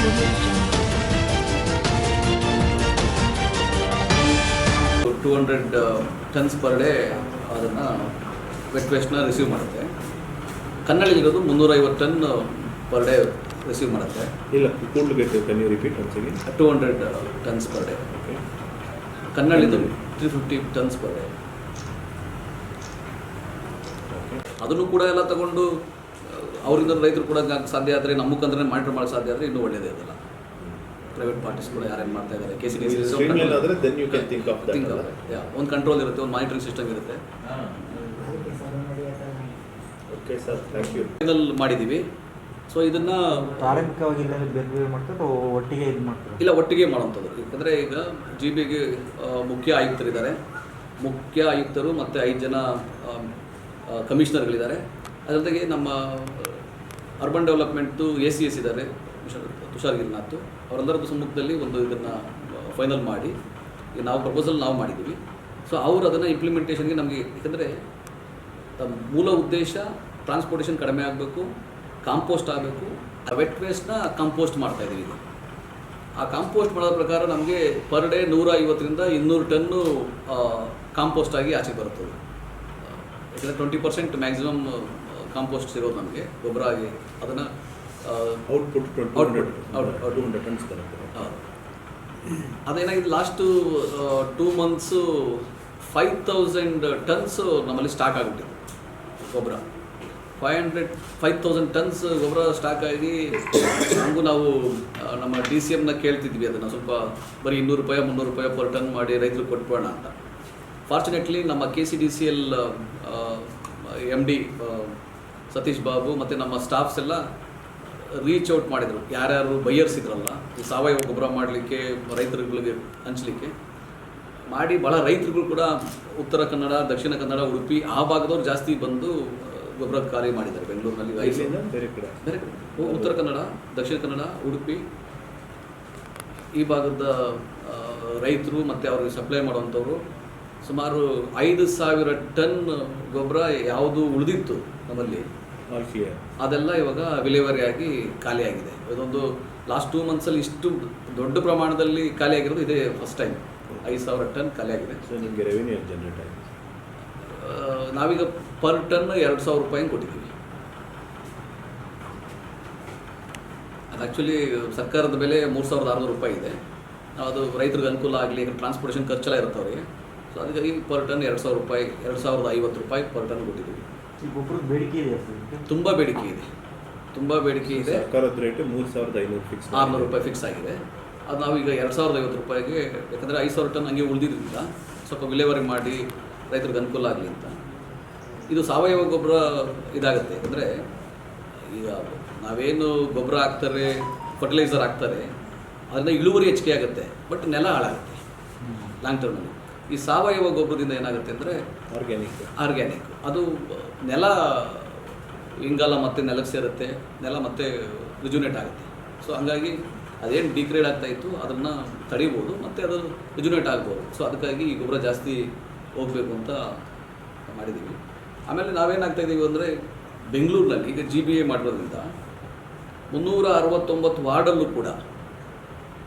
200 tons per day ಅದನ್ನು wet ವೇಸ್ಟ್ನ receive ಮಾಡುತ್ತೆ. ಕನ್ನಡಿಲಿರೋದು 350 ಟನ್ ಪರ್ ಡೇ ರಿಸೀವ್ ಮಾಡುತ್ತೆ. ಇಲ್ಲ, can you repeat once again? 200 tons per day. ಕನ್ನಡಿದು 350 ಟನ್ಸ್ ಪರ್ ಡೇ. ಅದನ್ನು ಕೂಡ ಎಲ್ಲ ತಗೊಂಡು ಅವರಿಂದ ರೈತರು ಕೂಡ ಸಾಧ್ಯ ಆದರೆ ನಮ್ಮ ಮುಖಾಂತರ ಮಾನಿಟರ್ ಮಾಡೋಕ್ಕೆ ಸಾಧ್ಯ ಆದರೆ ಇನ್ನೂ ಒಳ್ಳೆಯದೇ ಅದಲ್ಲ. ಪ್ರೈವೇಟ್ ಪಾರ್ಟೀಸ್ ಕೂಡ ಯಾರೇನು ಮಾಡ್ತಾ ಇದ್ದಾರೆ, KCDC ಒಂದು ಕಂಟ್ರೋಲ್ ಇರುತ್ತೆ, ಒಂದು ಮಾನಿಟರಿಂಗ್ ಸಿಸ್ಟಮ್ ಇರುತ್ತೆ. Okay sir, thank you. Final ಮಾಡಿದ್ದೀವಿ. ಸೊ ಇದನ್ನು ಪ್ರಾರಂಭಿಕವಾಗಿ ಬೇರೆ ಮಾಡ್ತಾರೆ, ಒಟ್ಟಿಗೆ ಇದು ಮಾಡ್ತಾರೆ? ಇಲ್ಲ, ಒಟ್ಟಿಗೆ ಮಾಡುವಂಥದ್ದು. ಯಾಕಂದರೆ ಈಗ GB ಮುಖ್ಯ ಆಯುಕ್ತರಿದ್ದಾರೆ, ಮುಖ್ಯ ಆಯುಕ್ತರು ಮತ್ತು 5 ಜನ ಕಮಿಷನರ್ಗಳಿದ್ದಾರೆ. ಅದರ ಜೊತೆಗೆ ನಮ್ಮ ಅರ್ಬನ್ ಡೆವಲಪ್ಮೆಂಟ್ದು ACS ಇದ್ದಾರೆ, ತುಷಾರ್ ಗಿರಿನಾಥ್. ಅವರೆಲ್ಲರದ್ದು ಸಮ್ಮುಖದಲ್ಲಿ ಒಂದು ಇದನ್ನು ಫೈನಲ್ ಮಾಡಿ ನಾವು ಪ್ರಪೋಸಲ್ ನಾವು ಮಾಡಿದ್ದೀವಿ. ಸೊ ಅವರು ಅದನ್ನು ಇಂಪ್ಲಿಮೆಂಟೇಷನ್ಗೆ ನಮಗೆ, ಯಾಕಂದರೆ ಮೂಲ ಉದ್ದೇಶ ಟ್ರಾನ್ಸ್ಪೋರ್ಟೇಷನ್ ಕಡಿಮೆ ಆಗಬೇಕು, ಕಾಂಪೋಸ್ಟ್ ಆಗಬೇಕು. ವೆಟ್ ವೇಸ್ಟ್ನ ಕಂಪೋಸ್ಟ್ ಮಾಡ್ತಾಯಿದ್ದೀವಿ. ಇದು ಆ ಕಾಂಪೋಸ್ಟ್ ಮಾಡೋದ್ರ ಪ್ರಕಾರ ನಮಗೆ ಪರ್ ಡೇ 150ರಿಂದ 200 ಟನ್ನು ಕಾಂಪೋಸ್ಟ್ ಆಗಿ ಆಚೆ ಬರುತ್ತದೆ. ಯಾಕಂದರೆ 20% ಮ್ಯಾಕ್ಸಿಮಮ್ ಕಾಂಪೋಸ್ಟ್ ಸಿಗೋದು ನಮಗೆ ಗೊಬ್ಬರ ಆಗಿ. ಅದನ್ನು ಔಟ್ಪುಟ್ 200 ಟನ್ಸ್ ಬರುತ್ತೆ. ಅದೇನಾಗಿದೆ, ಲಾಸ್ಟು 2 ಮಂತ್ಸು 5000 ಟನ್ಸ್ ನಮ್ಮಲ್ಲಿ ಸ್ಟಾಕ್ ಆಗಿಬಿಟ್ಟಿದೆ ಗೊಬ್ಬರ. 5000 ಟನ್ಸ್ ಗೊಬ್ಬರ ಸ್ಟಾಕ್ ಆಗಿ ನಮಗೂ ನಾವು ನಮ್ಮ DCMನ ಕೇಳ್ತಿದ್ವಿ ಅದನ್ನು ಸ್ವಲ್ಪ ಬರೀ 200 ರೂಪಾಯಿ 300 ರೂಪಾಯಿ ಪರ್ ಟನ್ ಮಾಡಿ ರೈತರಿಗೆ ಕೊಟ್ಬೋಣ ಅಂತ. ಫಾರ್ಚುನೇಟ್ಲಿ ನಮ್ಮ KCDCL MD ಸತೀಶ್ ಬಾಬು ಮತ್ತು ನಮ್ಮ ಸ್ಟಾಫ್ಸ್ ಎಲ್ಲ ರೀಚ್ ಔಟ್ ಮಾಡಿದರು. ಯಾರ್ಯಾರು ಬೈಯರ್ಸ್ ಇದ್ರಲ್ಲ, ಈ ಸಾವಯವ ಗೊಬ್ಬರ ಮಾಡಲಿಕ್ಕೆ ರೈತರುಗಳಿಗೆ ಹಂಚಲಿಕ್ಕೆ ಮಾಡಿ, ಭಾಳ ರೈತರುಗಳು ಕೂಡ ಉತ್ತರ ಕನ್ನಡ, ದಕ್ಷಿಣ ಕನ್ನಡ, ಉಡುಪಿ ಆ ಭಾಗದವ್ರು ಜಾಸ್ತಿ ಬಂದು ಗೊಬ್ಬರ ಖಾಲಿ ಮಾಡಿದ್ದಾರೆ ಬೆಂಗಳೂರಿನಲ್ಲಿ. ಬೇರೆ ಕಡೆ ಉತ್ತರ ಕನ್ನಡ, ದಕ್ಷಿಣ ಕನ್ನಡ, ಉಡುಪಿ ಈ ಭಾಗದ ರೈತರು ಮತ್ತು ಅವ್ರಿಗೆ ಸಪ್ಲೈ ಮಾಡುವಂಥವ್ರು ಸುಮಾರು 5000 ಟನ್ ಗೊಬ್ಬರ ಯಾವುದು ಉಳಿದಿತ್ತು ನಮ್ಮಲ್ಲಿ ಅದೆಲ್ಲ ಇವಾಗ ವಿಲೇವಾರಿಯಾಗಿ ಖಾಲಿಯಾಗಿದೆ. ಇದೊಂದು ಲಾಸ್ಟ್ 2 ಮಂತ್ಸಲ್ಲಿ ಇಷ್ಟು ದೊಡ್ಡ ಪ್ರಮಾಣದಲ್ಲಿ ಖಾಲಿಯಾಗಿರೋದು ಇದೇ ಫಸ್ಟ್ ಟೈಮ್. 5000 ಟನ್ ಖಾಲಿಯಾಗಿದೆ. ಸೊ ನಿಮಗೆ ರೆವಿನ್ಯೂ ಜನರೇಟ್ ಆಗಿದೆ? ನಾವೀಗ ಪರ್ ಟನ್ 2000 ರೂಪಾಯಿ ಕೊಟ್ಟಿದ್ದೀವಿ. ಅದು ಆ್ಯಕ್ಚುಲಿ ಸರ್ಕಾರದ ಬೆಲೆ 3600 ರೂಪಾಯಿ ಇದೆ. ಅದು ರೈತರಿಗೆ ಅನುಕೂಲ ಆಗಲಿ, ಟ್ರಾನ್ಸ್ಪೋರ್ಟೇಷನ್ ಖರ್ಚೆಲ್ಲ ಇರುತ್ತೆ ಅವರಿಗೆ. ಸೊ ಅದಕ್ಕಾಗಿ ಪರ್ ಟನ್ 2000 ರೂಪಾಯಿ, 2050 ರೂಪಾಯಿ ಪರ್ ಟನ್ ಕೊಟ್ಟಿದ್ದೀವಿ. ಈ ಗೊಬ್ಬರದ ಬೇಡಿಕೆ ಇದೆ? ತುಂಬ ಬೇಡಿಕೆ ಇದೆ, ತುಂಬ ಬೇಡಿಕೆ ಇದೆ. ಸರ್ಕಾರದ ರೇಟ್ 3500 ಫಿಕ್ಸ್, 600 ರೂಪಾಯಿ ಫಿಕ್ಸ್ ಆಗಿದೆ. ಅದು ನಾವೀಗ 2050 ರೂಪಾಯಿಗೆ, ಯಾಕಂದರೆ 5000 ಟನ್ ಹಂಗೆ ಉಳಿದಿದ್ದರಿಂದ ಸ್ವಲ್ಪ ವಿಲೇವಾರಿ ಮಾಡಿ ರೈತರಿಗೆ ಅನುಕೂಲ ಆಗಲಿ ಅಂತ. ಇದು ಸಾವಯವ ಗೊಬ್ಬರ ಇದಾಗುತ್ತೆ. ಯಾಕಂದರೆ ಈಗ ನಾವೇನು ಗೊಬ್ಬರ ಹಾಕ್ತಾರೆ, ಫರ್ಟಿಲೈಸರ್ ಹಾಕ್ತಾರೆ, ಅದರಿಂದ ಇಳುವರಿ ಹೆಚ್ಚಿಗೆ ಆಗುತ್ತೆ, ಬಟ್ ನೆಲ ಹಾಳಾಗುತ್ತೆ ಲಾಂಗ್ ಟರ್ಮಲ್ಲಿ. ಈ ಸಾವಯವ ಗೊಬ್ಬರದಿಂದ ಏನಾಗುತ್ತೆ ಅಂದರೆ ಆರ್ಗ್ಯಾನಿಕ್, ಅದು ನೆಲ ಇಂಗಾಲ ಮತ್ತೆ ನೆಲಕ್ಕೆ ಸೇರುತ್ತೆ, ನೆಲ ಮತ್ತೆ ರಿಜುನೇಟ್ ಆಗುತ್ತೆ. ಸೊ ಹಂಗಾಗಿ ಅದೇನು ಡಿಗ್ರೇಡ್ ಆಗ್ತಾಯಿತ್ತು ಅದನ್ನು ತಡಿಬೋದು, ಮತ್ತು ಅದು ರಿಜುನೇಟ್ ಆಗ್ಬೋದು. ಸೊ ಅದಕ್ಕಾಗಿ ಈ ಗೊಬ್ಬರ ಜಾಸ್ತಿ ಹೋಗಬೇಕು ಅಂತ ಮಾಡಿದ್ದೀವಿ. ಆಮೇಲೆ ನಾವೇನಾಗ್ತಾಯಿದ್ದೀವಿ ಅಂದರೆ ಬೆಂಗಳೂರಿನಲ್ಲಿ ಈಗ GBA ಮಾಡಿರೋದ್ರಿಂದ 369 ವಾರ್ಡಲ್ಲೂ ಕೂಡ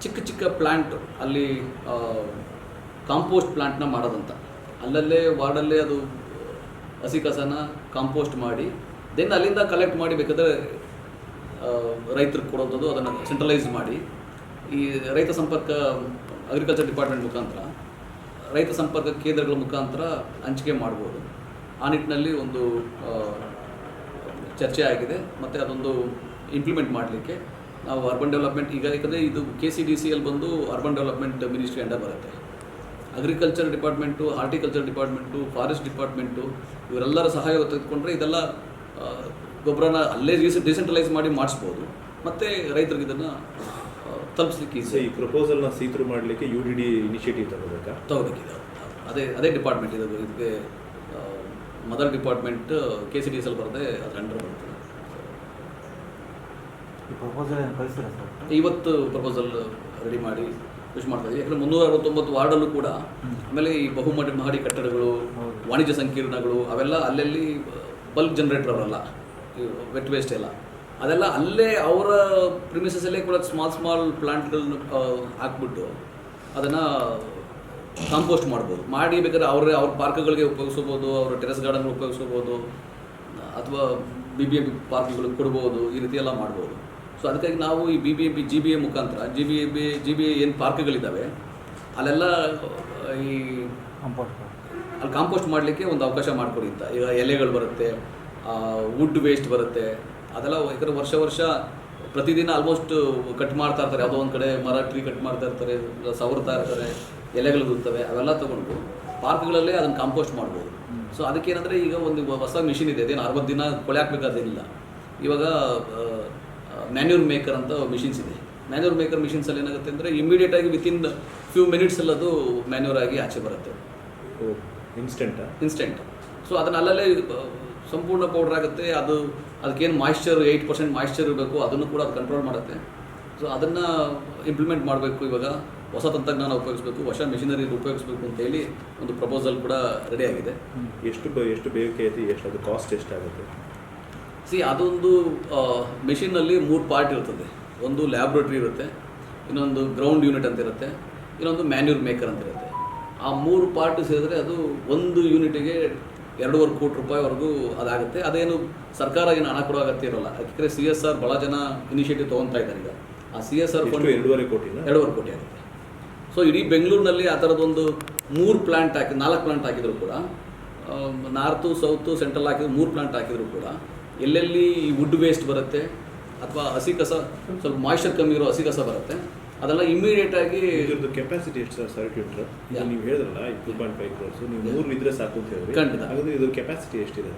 ಚಿಕ್ಕ ಚಿಕ್ಕ ಪ್ಲ್ಯಾಂಟ್, ಅಲ್ಲಿ ಕಾಂಪೋಸ್ಟ್ ಪ್ಲ್ಯಾಂಟ್ನ ಮಾಡೋದಂತ, ಅಲ್ಲಲ್ಲೇ ವಾರ್ಡಲ್ಲೇ ಅದು ಹಸಿ ಕಸನ ಕಾಂಪೋಸ್ಟ್ ಮಾಡಿ ದೆನ್ ಅಲ್ಲಿಂದ ಕಲೆಕ್ಟ್ ಮಾಡಿ ಬೇಕಾದರೆ ರೈತರಿಗೆ ಕೊಡೋಂಥದ್ದು, ಅದನ್ನು ಸೆಂಟ್ರಲೈಸ್ ಮಾಡಿ ಈ ರೈತ ಸಂಪರ್ಕ ಅಗ್ರಿಕಲ್ಚರ್ ಡಿಪಾರ್ಟ್ಮೆಂಟ್ ಮುಖಾಂತರ, ರೈತ ಸಂಪರ್ಕ ಕೇಂದ್ರಗಳ ಮುಖಾಂತರ ಹಂಚಿಕೆ ಮಾಡ್ಬೋದು. ಆ ನಿಟ್ಟಿನಲ್ಲಿ ಒಂದು ಚರ್ಚೆ ಆಗಿದೆ. ಮತ್ತು ಅದೊಂದು ಇಂಪ್ಲಿಮೆಂಟ್ ಮಾಡಲಿಕ್ಕೆ ನಾವು ಅರ್ಬನ್ ಡೆವಲಪ್ಮೆಂಟ್ ಈಗ, ಯಾಕಂದರೆ ಇದು KCDCL ಬಂದು ಅರ್ಬನ್ ಡೆವಲಪ್ಮೆಂಟ್ ಮಿನಿಸ್ಟ್ರಿ ಅಂಡರ್ ಬರುತ್ತೆ. Agriculture department, horticulture department, forest department ಇವರೆಲ್ಲರ ಸಹಯೋಗ ತೆಗೆದುಕೊಂಡ್ರೆ ಇದೆಲ್ಲ ಗೊಬ್ಬರನ ಅಲ್ಲೇ ಡಿಸೆಂಟ್ರಲೈಸ್ ಮಾಡಿ ಮಾಡಿಸ್ಬೋದು, ಮತ್ತು ರೈತರಿಗೆ ಇದನ್ನು ತಲುಪಿಸ್ಲಿಕ್ಕೆ ಈಸಿ. ಈ ಪ್ರಪೋಸಲ್ನ ಸೀತ್ರು ಮಾಡಲಿಕ್ಕೆ UDD ಇನಿಷಿಯೇಟಿವ್ ತಗೋಬೇಕಿದೆ. ಅದೇ ಡಿಪಾರ್ಟ್ಮೆಂಟ್ ಇದು. ಇದಕ್ಕೆ ಮದರ್ ಡಿಪಾರ್ಟ್ಮೆಂಟ್ KCDCL ಬರದೆ ಅದ್ರ ಅಂಡರ್ ಬರುತ್ತೆ. ಇವತ್ತು ಪ್ರಪೋಸಲ್ ರೆಡಿ ಮಾಡಿ ಪುಷ್ ಮಾಡ್ತಾ ಇದ್ದೀವಿ. ಯಾಕಂದರೆ 369 ವಾರ್ಡಲ್ಲೂ ಕೂಡ, ಆಮೇಲೆ ಈ ಬಹುಮಹಡಿ ಕಟ್ಟಡಗಳು, ವಾಣಿಜ್ಯ ಸಂಕೀರ್ಣಗಳು ಅವೆಲ್ಲ ಅಲ್ಲಲ್ಲಿ ಬಲ್ಕ್ ಜನರೇಟರ್ ಅವರಲ್ಲ, ಈ ವೆಟ್ ವೇಸ್ಟ್ ಎಲ್ಲ ಅದೆಲ್ಲ ಅಲ್ಲೇ ಅವರ ಪ್ರಿಮಿಸಸಲ್ಲೇ ಕೂಡ ಸ್ಮಾಲ್ ಪ್ಲಾಂಟ್ಗಳನ್ನ ಹಾಕ್ಬಿಟ್ಟು ಅದನ್ನು ಕಾಂಪೋಸ್ಟ್ ಮಾಡ್ಬೋದು. ಮಾಡಿ ಬೇಕಾದ್ರೆ ಅವ್ರ ಪಾರ್ಕ್ಗಳಿಗೆ ಉಪಯೋಗಿಸ್ಬೋದು, ಅವರ ಟೆರೆಸ್ ಗಾರ್ಡನ್ ಉಪಯೋಗಿಸ್ಬೋದು, ಅಥವಾ BBMP ಪಾರ್ಕ್ಗಳಿಗೆ ಕೊಡ್ಬೋದು, ಈ ರೀತಿ ಎಲ್ಲ ಮಾಡ್ಬೋದು. ಸೊ ಅದಕ್ಕಾಗಿ ನಾವು ಈ BBMP GBA ಮುಖಾಂತರ GBA ಏನು ಪಾರ್ಕ್ಗಳಿದ್ದಾವೆ ಅಲ್ಲೆಲ್ಲ ಈ ಅಲ್ಲಿ ಕಾಂಪೋಸ್ಟ್ ಮಾಡಲಿಕ್ಕೆ ಒಂದು ಅವಕಾಶ ಮಾಡಿಕೊಡಿ ಅಂತ. ಈಗ ಎಲೆಗಳು ಬರುತ್ತೆ, ವುಡ್ ವೇಸ್ಟ್ ಬರುತ್ತೆ, ಅದೆಲ್ಲ ಯಾಕಂದರೆ ವರ್ಷ ಪ್ರತಿದಿನ ಆಲ್ಮೋಸ್ಟ್ ಕಟ್ ಮಾಡ್ತಾ ಇರ್ತಾರೆ. ಯಾವುದೋ ಒಂದು ಕಡೆ ಟ್ರೀ ಕಟ್ ಮಾಡ್ತಾ ಇರ್ತಾರೆ, ಸವರ್ತಾ ಇರ್ತಾರೆ, ಎಲೆಗಳು ಇರ್ತವೆ, ಅವೆಲ್ಲ ತೊಗೊಂಡು ಪಾರ್ಕ್ಗಳಲ್ಲೇ ಅದನ್ನು ಕಾಂಪೋಸ್ಟ್ ಮಾಡ್ಬೋದು. ಸೊ ಅದಕ್ಕೇನಂದರೆ ಈಗ ಒಂದು ಹೊಸ ಮಿಷಿನ್ ಇದೆ, ಅದೇನು 60 ದಿನ ಕೊಳೆ ಹಾಕಬೇಕಾದೇನಿಲ್ಲ. ಇವಾಗ ಮ್ಯಾನ್ಯೂರ್ ಮೇಕರ್ ಅಂತ ಮಿಷಿನ್ಸ್ ಇದೆ. ಮ್ಯಾನ್ಯೂರ್ ಮೇಕರ್ ಮಿಷಿನ್ಸಲ್ಲಿ ಏನಾಗುತ್ತೆ ಅಂದರೆ ಇಮಿಡಿಯೇಟಾಗಿ ವಿತಿನ್ ಫ್ಯೂ ಮಿನಿಟ್ಸಲ್ಲಿ ಅದು ಮ್ಯಾನ್ಯೂರ್ ಆಗಿ ಆಚೆ ಬರುತ್ತೆ, ಇನ್ಸ್ಟೆಂಟ್. ಸೊ ಅದನ್ನು ಅಲ್ಲಲ್ಲೇ ಸಂಪೂರ್ಣ ಪೌಡ್ರ್ ಆಗುತ್ತೆ. ಅದಕ್ಕೇನು ಮಾಯ್ಶ್ಚರ್ 8% ಮಾಯ್ಶ್ಚರ್ ಇರಬೇಕು, ಅದನ್ನು ಕೂಡ ಅದು ಕಂಟ್ರೋಲ್ ಮಾಡುತ್ತೆ. ಸೊ ಅದನ್ನು ಇಂಪ್ಲಿಮೆಂಟ್ ಮಾಡಬೇಕು. ಇವಾಗ ಹೊಸ ತಂತ್ರಜ್ಞಾನ ಉಪಯೋಗಿಸಬೇಕು, ಹೊಸ ಮೆಷಿನರಿ ಉಪಯೋಗಿಸ್ಬೇಕು ಅಂತ ಹೇಳಿ ಒಂದು ಪ್ರಪೋಸಲ್ ಕೂಡ ರೆಡಿ ಆಗಿದೆ. ಎಷ್ಟು ಬೇಕೇ ಐತಿ, ಅದು ಕಾಸ್ಟ್ ಎಷ್ಟಾಗುತ್ತೆ? ಅದೊಂದು ಮೆಷಿನಲ್ಲಿ 3 ಪಾರ್ಟ್ ಇರ್ತದೆ. ಒಂದು ಲ್ಯಾಬ್ರೇಟ್ರಿ ಇರುತ್ತೆ, ಇನ್ನೊಂದು ಗ್ರೌಂಡ್ ಯೂನಿಟ್ ಅಂತ ಇರುತ್ತೆ, ಇನ್ನೊಂದು ಮ್ಯಾನ್ಯೂರ್ ಮೇಕರ್ ಅಂತ ಇರುತ್ತೆ. ಆ 3 ಪಾರ್ಟ್ ಸೇರಿದ್ರೆ ಅದು ಒಂದು ಯೂನಿಟಿಗೆ 2.5 ಕೋಟಿ ರೂಪಾಯಿವರೆಗೂ ಅದಾಗುತ್ತೆ. ಅದೇನು ಸರ್ಕಾರ ಏನು ಹಣ ಕೊಡೋ ಅಗತ್ಯ ಇರೋಲ್ಲ. ಯಾಕೆಂದರೆ CSR ಭಾಳ ಜನ ಇನಿಷಿಯೇಟಿವ್ ತೊಗೊತಾ ಇದ್ದಾರೆ. ಈಗ ಆ CSR ಫಂಡ್ 2.5 ಕೋಟಿ ಆಗುತ್ತೆ. ಸೊ ಇಡೀ ಬೆಂಗಳೂರಿನಲ್ಲಿ ಆ ಥರದೊಂದು 4 ಪ್ಲಾಂಟ್ ಹಾಕಿದ್ರು ಕೂಡ, ನಾರ್ತು ಸೌತು ಸೆಂಟ್ರಲ್ ಹಾಕಿದ್ರು 3 ಪ್ಲಾಂಟ್ ಹಾಕಿದ್ರು ಕೂಡ, ಎಲ್ಲೆಲ್ಲಿ ಈ ವುಡ್ ವೇಸ್ಟ್ ಬರುತ್ತೆ ಅಥವಾ ಹಸಿ ಕಸ, ಸ್ವಲ್ಪ ಮಾಯ್ಶ್ಚರ್ ಕಮ್ಮಿ ಇರೋ ಹಸಿ ಕಸ ಬರುತ್ತೆ, ಅದೆಲ್ಲ ಇಮಿಡಿಯೇಟಾಗಿ. ಇದ್ರದ್ದು ಕೆಪಾಸಿಟಿ ಎಷ್ಟು ಸರ್ ಟ್ಯೂಟ್ರ್? ನೀವು ಹೇಳಿದ್ರಲ್ಲ 2.5 ಕ್ರೋರ್ಸ್, ನೀವು 3 ಇದ್ರೆ ಸಾಕು ಅಂತ ಹೇಳಿದ್ರಿ. ಖಂಡಿತ. ಹಾಗಾದ್ರೆ ಇದ್ರ ಕೆಪಾಸಿಟಿ ಎಷ್ಟಿದೆ?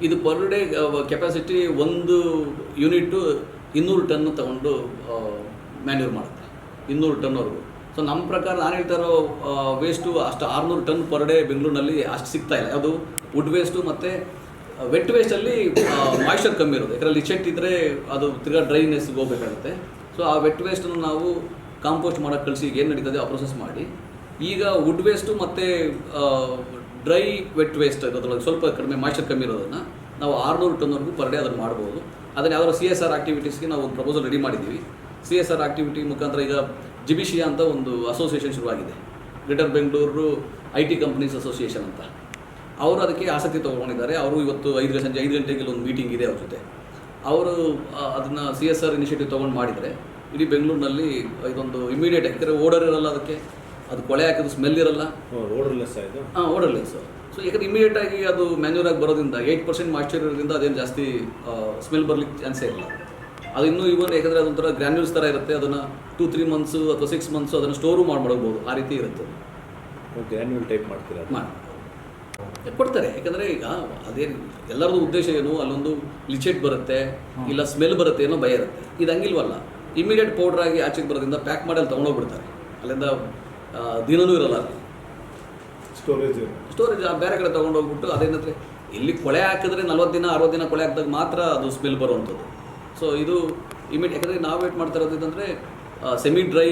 ಇದು ಪರ್ ಡೇ ಕೆಪಾಸಿಟಿ ಒಂದು ಯೂನಿಟ್ಟು 200 ಟನ್ ತಗೊಂಡು ಮ್ಯಾನ್ಯೂರ್ ಮಾಡುತ್ತೆ, 200 ಟನ್ವರೆಗೂ. ಸೊ ನಮ್ಮ ಪ್ರಕಾರ ನಾನು ಹೇಳ್ತಾ ಇರೋ ವೇಸ್ಟು ಅಷ್ಟು 600 ಟನ್ ಪರ್ ಡೇ ಬೆಂಗಳೂರಿನಲ್ಲಿ ಅಷ್ಟು ಸಿಗ್ತಾ ಇಲ್ಲ. ಅದು ವುಡ್ ವೇಸ್ಟು ಮತ್ತು ವೆಟ್ ವೇಸ್ಟಲ್ಲಿ ಮಾಯ್ಶ್ಚರ್ ಕಮ್ಮಿ ಇರೋದು. ಯಾಕಂದರೆ ಲಿಚೆಟ್ ಇದ್ದರೆ ಅದು ತಿರ್ಗಾ ಡ್ರೈನೆಸ್ಗೆ ಹೋಗಬೇಕಾಗುತ್ತೆ. ಸೊ ಆ ವೆಟ್ ವೇಸ್ಟನ್ನು ನಾವು ಕಾಂಪೋಸ್ಟ್ ಮಾಡೋಕ್ಕೆ ಕಳಿಸಿ ಏನು ನಡೀತದೆ ಆ ಪ್ರೊಸೆಸ್ ಮಾಡಿ, ಈಗ ವುಡ್ ವೇಸ್ಟು ಮತ್ತು ಡ್ರೈ ವೆಟ್ ವೇಸ್ಟ್ ಅದರೊಳಗೆ ಸ್ವಲ್ಪ ಕಡಿಮೆ ಮಾಯ್ಶ್ಚರ್ ಕಮ್ಮಿ ಇರೋದನ್ನು ನಾವು 600 ಟನ್ವರೆಗೂ ಪರ್ ಡೇ ಅದನ್ನು ಮಾಡ್ಬೋದು. ಅದನ್ನು ಯಾವ್ದಾದ್ರು CSR ಆ್ಯಕ್ಟಿವಿಟೀಸ್ಗೆ ನಾವು ಒಂದು ಪ್ರಪೋಸಲ್ ರೆಡಿ ಮಾಡಿದ್ದೀವಿ. CSR ಆ್ಯಕ್ಟಿವಿಟಿ ಮುಖಾಂತರ ಈಗ ಜಿಬಿಶಿಯಾ ಅಂತ ಒಂದು ಅಸೋಸಿಯೇಷನ್ ಶುರುವಾಗಿದೆ, greater Bengaluru IT companies association ಅಂತ. ಅವರು ಅದಕ್ಕೆ ಆಸಕ್ತಿ ತೊಗೊಂಡಿದ್ದಾರೆ. ಅವರು ಇವತ್ತು ಸಂಜೆ 5 ಗಂಟೆಗೆ ಒಂದು ಮೀಟಿಂಗ್ ಇದೆ ಅವ್ರ ಜೊತೆ. ಅವರು ಅದನ್ನು CSR ಇನಿಷಿಯೇಟಿವ್ ತೊಗೊಂಡು ಮಾಡಿದರೆ ಇಡೀ ಬೆಂಗಳೂರಿನಲ್ಲಿ ಇದೊಂದು ಇಮಿಡಿಯೇಟ್, ಯಾಕಂದರೆ ಓಡರ್ ಇರಲ್ಲ, ಅದಕ್ಕೆ ಅದು ಕೊಳೆ ಹಾಕಿದ್ದು ಸ್ಮೆಲ್ ಇರಲ್ಲ, ಓಡರ್ಲೆಸ್. ಸೊ ಯಾಕಂದರೆ ಇಮಿಡಿಯೇಟಾಗಿ ಅದು ಮ್ಯಾನ್ಯೂರಾಗಿ ಬರೋದ್ರಿಂದ 8% ಮಾಯ್ಶ್ಚರ್ ಇರೋದ್ರಿಂದ ಅದೇನು ಜಾಸ್ತಿ ಸ್ಮೆಲ್ ಬರಲಿಕ್ಕೆ ಚಾನ್ಸೇ ಇಲ್ಲ. ಅದು ಇನ್ನೂ ಯಾಕಂದರೆ ಅದೊಂಥರ ಗ್ರ್ಯಾನ್ಯೂಲ್ಸ್ ಥರ ಇರುತ್ತೆ, ಅದನ್ನು 2-3 ಮಂತ್ಸು ಅಥವಾ 6 ಮಂತ್ಸು ಅದನ್ನು ಸ್ಟೋರು ಮಾಡ್ಬೋದು, ಆ ರೀತಿ ಇರುತ್ತೆ. ಗ್ರ್ಯಾನ್ಯೂಲ್ ಟೈಪ್ ಮಾಡ್ತೀರಾ? ಕೊಡ್ತಾರೆ. ಯಾಕಂದರೆ ಈಗ ಅದೇನು ಎಲ್ಲರದ್ದು ಉದ್ದೇಶ ಏನು, ಅಲ್ಲೊಂದು ಲಿಚೆಟ್ ಬರುತ್ತೆ, ಇಲ್ಲ ಸ್ಮೆಲ್ ಬರುತ್ತೆ ಏನೋ ಭಯ ಇರುತ್ತೆ. ಇದು ಹಂಗಿಲ್ವಲ್ಲ, ಇಮಿಡಿಯೇಟ್ ಪೌಡ್ರಾಗಿ ಆಚೆಗೆ ಬರೋದ್ರಿಂದ ಪ್ಯಾಕ್ ಮಾಡಿ ಅಲ್ಲಿ ತೊಗೊಂಡೋಗ್ಬಿಡ್ತಾರೆ. ಅಲ್ಲಿಂದ ದಿನವೂ ಇರಲ್ಲ, ಅಲ್ಲಿ ಸ್ಟೋರೇಜ್ ಬೇರೆ ಕಡೆ ತೊಗೊಂಡೋಗ್ಬಿಟ್ಟು ಅದೇನಂದರೆ ಇಲ್ಲಿ ಕೊಳೆ ಹಾಕಿದ್ರೆ 40 ದಿನ 60 ದಿನ ಕೊಳೆ ಹಾಕಿದಾಗ ಮಾತ್ರ ಅದು ಸ್ಮೆಲ್ ಬರುವಂಥದ್ದು. ಸೊ ಇದು ಯಾಕಂದರೆ ನಾವು ವೇಟ್ ಮಾಡ್ತಾ ಇರೋದು ಇದಂದರೆ ಸೆಮಿ ಡ್ರೈ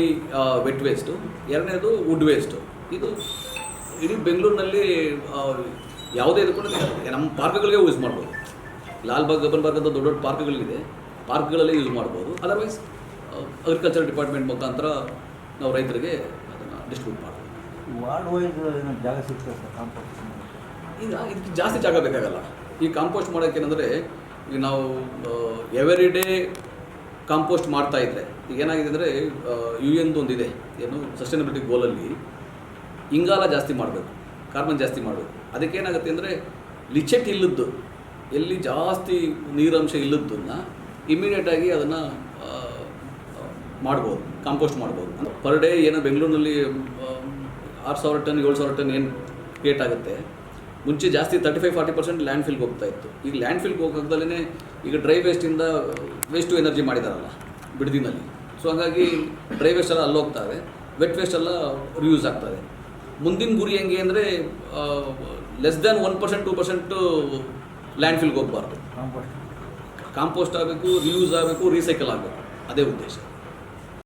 ವೆಟ್ ವೇಸ್ಟು, ಎರಡನೇದು ವುಡ್ ವೇಸ್ಟು. ಇದು ಇಡೀ ಬೆಂಗಳೂರಿನಲ್ಲಿ ಯಾವುದೇ ಇದು ಕೂಡ ನಮ್ಮ ಪಾರ್ಕ್ಗಳಿಗೆ ಯೂಸ್ ಮಾಡ್ಬೋದು. ಲಾಲ್ಬಾಗ್, ಗಬ್ಬನ್ಬಾಗ್ ಅಂತ ದೊಡ್ಡ ದೊಡ್ಡ ಪಾರ್ಕ್ಗಳಿದೆ, ಪಾರ್ಕ್ಗಳಲ್ಲೇ ಯೂಸ್ ಮಾಡ್ಬೋದು. ಅದರ್ವೈಸ್ ಅಗ್ರಿಕಲ್ಚರ್ ಡಿಪಾರ್ಟ್ಮೆಂಟ್ ಮುಖಾಂತರ ನಾವು ರೈತರಿಗೆ ಅದನ್ನು ಡಿಸ್ಟ್ರಿಬ್ಯೂಟ್ ಮಾಡ್ಬೋದು. ವಾರ್ಡ್ ವೈಸ್ ಜಾಗ ಸಿಗ್ತದೆ ಸರ್ ಕಾಂಪೋಸ್ಟ್? ಈಗ ಇದಕ್ಕೆ ಜಾಸ್ತಿ ಜಾಗ ಬೇಕಾಗಲ್ಲ. ಈ ಕಾಂಪೋಸ್ಟ್ ಮಾಡೋಕ್ಕೇನೆಂದರೆ, ಈಗ ನಾವು ಎವ್ರಿ ಡೇ ಕಾಂಪೋಸ್ಟ್ ಮಾಡ್ತಾಯಿದ್ರೆ ಈಗ ಏನಾಗಿದೆ ಅಂದರೆ UN ಒಂದಿದೆ, ಏನು ಸಸ್ಟೈನಬಿಲಿಟಿ ಗೋಲಲ್ಲಿ ಇಂಗಾಲ ಜಾಸ್ತಿ ಮಾಡಬೇಕು, ಕಾರ್ಬನ್ ಜಾಸ್ತಿ ಮಾಡಬೇಕು. ಅದಕ್ಕೇನಾಗುತ್ತೆ ಅಂದರೆ ಲಿಚೆಟ್ ಇಲ್ಲದ್ದು, ಎಲ್ಲಿ ಜಾಸ್ತಿ ನೀರಂಶ ಇಲ್ಲದನ್ನು ಇಮಿಡಿಯೇಟಾಗಿ ಅದನ್ನು ಮಾಡ್ಬೋದು, ಕಾಂಪೋಸ್ಟ್ ಮಾಡ್ಬೋದು. ಪರ್ ಡೇ ಏನೋ ಬೆಂಗಳೂರಿನಲ್ಲಿ 6,000 ಟನ್ 7,000 ಟನ್ ಏನು ಕ್ರಿಯೇಟ್ ಆಗುತ್ತೆ. ಮುಂಚೆ ಜಾಸ್ತಿ 35-40% ಲ್ಯಾಂಡ್ ಫಿಲ್ಗೆ ಹೋಗ್ತಾ ಇತ್ತು. ಈಗ ಲ್ಯಾಂಡ್ ಫಿಲ್ಗೆ ಹೋಗೋದಲ್ಲೇ ಈಗ ಡ್ರೈ ವೇಸ್ಟಿಂದ ವೇಸ್ಟ್ ಟು ಎನರ್ಜಿ ಮಾಡಿದಾರಲ್ಲ ಬಿಡದಿನಲ್ಲಿ. ಸೊ ಹಾಗಾಗಿ ಡ್ರೈ ವೇಸ್ಟ್ ಎಲ್ಲ ಅಲ್ಲಿ ಹೋಗ್ತವೆ, ವೆಟ್ ವೇಸ್ಟ್ ಎಲ್ಲ ರಿಯೂಸ್ ಆಗ್ತದೆ. ಮುಂದಿನ ಗುರಿ ಹೆಂಗೆ ಅಂದರೆ ಲೆಸ್ ದ್ಯಾನ್ 1% 2% ಲ್ಯಾಂಡ್ ಫಿಲ್ಗೆ ಹೋಗಬಾರ್ದು. ಕಾಂಪೋಸ್ಟ್ ಆಗಬೇಕು, ರಿಯೂಸ್ ಆಗಬೇಕು, ರೀಸೈಕಲ್ ಆಗಬೇಕು, ಅದೇ ಉದ್ದೇಶ.